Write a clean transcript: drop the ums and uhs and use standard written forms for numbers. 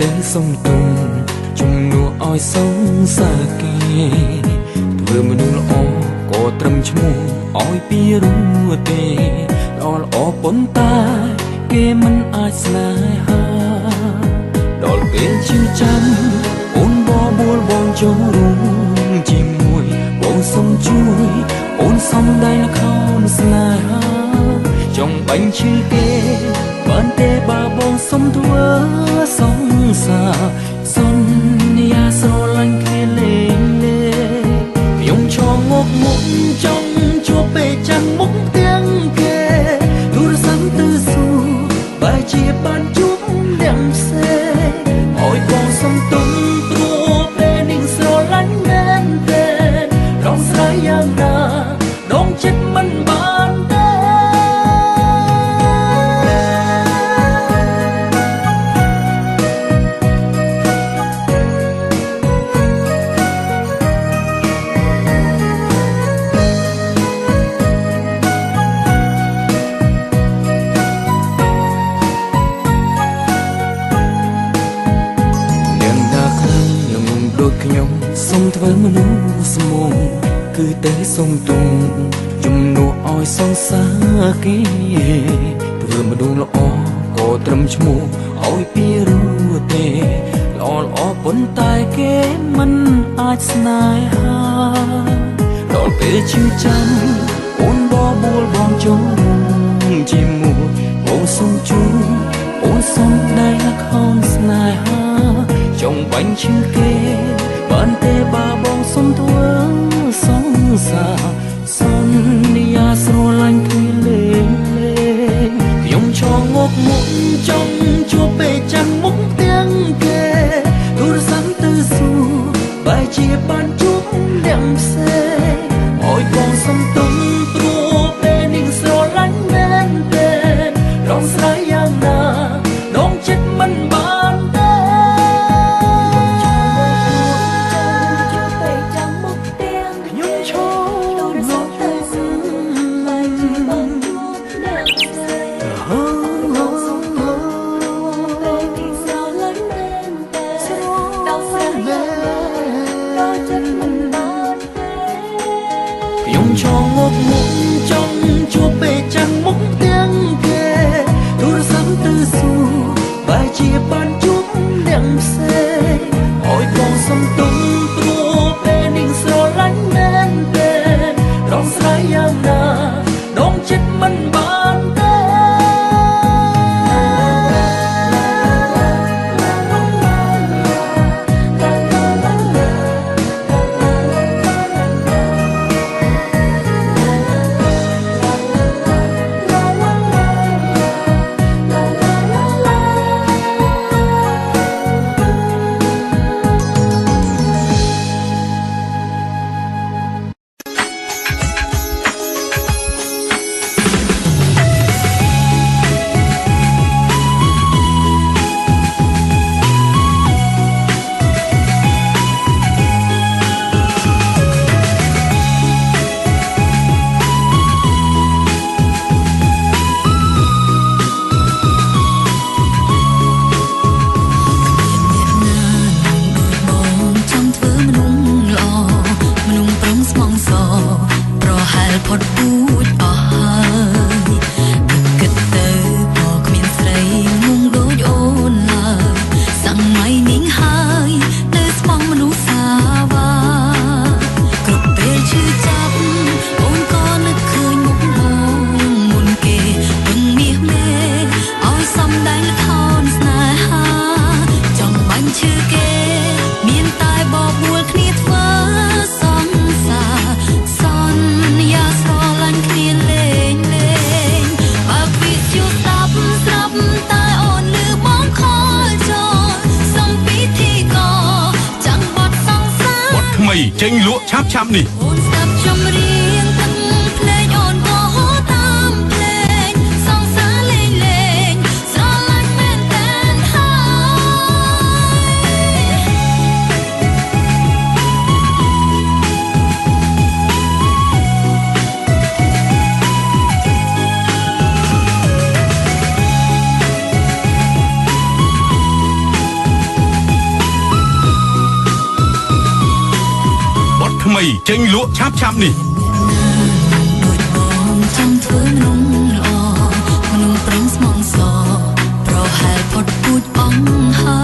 តែសុំទុំជំនួសឲ្យសងសាគេធ្វើមនុស្សល្អក៏ត្រឹមឈ្មោះឲ្យពីរੂទេដល់ល្អប៉ុន្តែគេមិនអាចស្នេហាដល់ពេលជឿចាំអូនបបួលបងចូលរួមជាមួយបងសុំជួយអូនសំដែងល្ខោនស្នេហាចង់បាញ់ឈឺគេបានទេបើបងសុំធ្វើសងសាសន្យាស្រឡាញ់គ្នាលេងលេខ្ញុំឈងងកមុខចង់ជួបពេលចាំងមុខទាំងគេទូរស័ព្ទទៅសួរបែរជាបានជួបទាំងផ្សេងឲ្យបងសុំទុំព្រោះពេលនេះស្រឡាញ់មែនទេរងស្រ័យយ៉ាងណាដងចិត្តមិនបានទេខ្ញុំសុំធ្វើមនុស្សស្មងគឺតែសុំទុំជំនួសឲ្យសងសាគេធ្វើមនុស្សល្អក៏ត្រឹមឈ្មោះឲ្យពីរੂទេល្អប៉ុន្តែគេមិនអាចស្នេហាដល់ពេលជឿចាំអូនបបួលបងចូលរួមជាមួយបងសុំជួយអូនសុំដៃល្ខោនស្នេហាចង់បាញ់ឈឺគេបានទេបើបងសុំធ្វើសងសាសន្យាស្រឡាញ់គ្នាលេងលេខ្ញុំឈងងកមុខចង់ជួបពេលចាំងមុខទាំងគេទូរស័ព្ទទៅសួរបែរជាបានជួបទាំងផ្សេងឲ្យបងសុំទុំព្រោះពេលនេះស្រឡាញ់មែនទេរងស្រ័យយ៉ាងណាដងចិត្តមិនបានទេខ្ញុំឈងងកមុខចង់ជួបពេលចាំងមុខទាំងគេទូរស័ព្ទទៅសួរបែរជាបានជួបទាំងផ្សេងឲ្យបងសុំទុំព្រោះពេលនេះស្រឡាញ់មែនទេរងស្រ័យយ៉ាងណាដងចិត្តមិនបានទេចេញលក់ឆាប់នេះអូនស្ដាប់ចម្រៀងទាំងភ្លេងអូនក៏ហៅតាមភ្លេងសងសាលេងលេងស្រឡាញ់មែនតែនហើយ ថ្មីចេញលក់ឆាប់នេះ ដូចបងចង់ធ្វើមនុស្សល្អមនុស្សព្រិញស្មងសប្រហែលផុតពូជអង្ហើ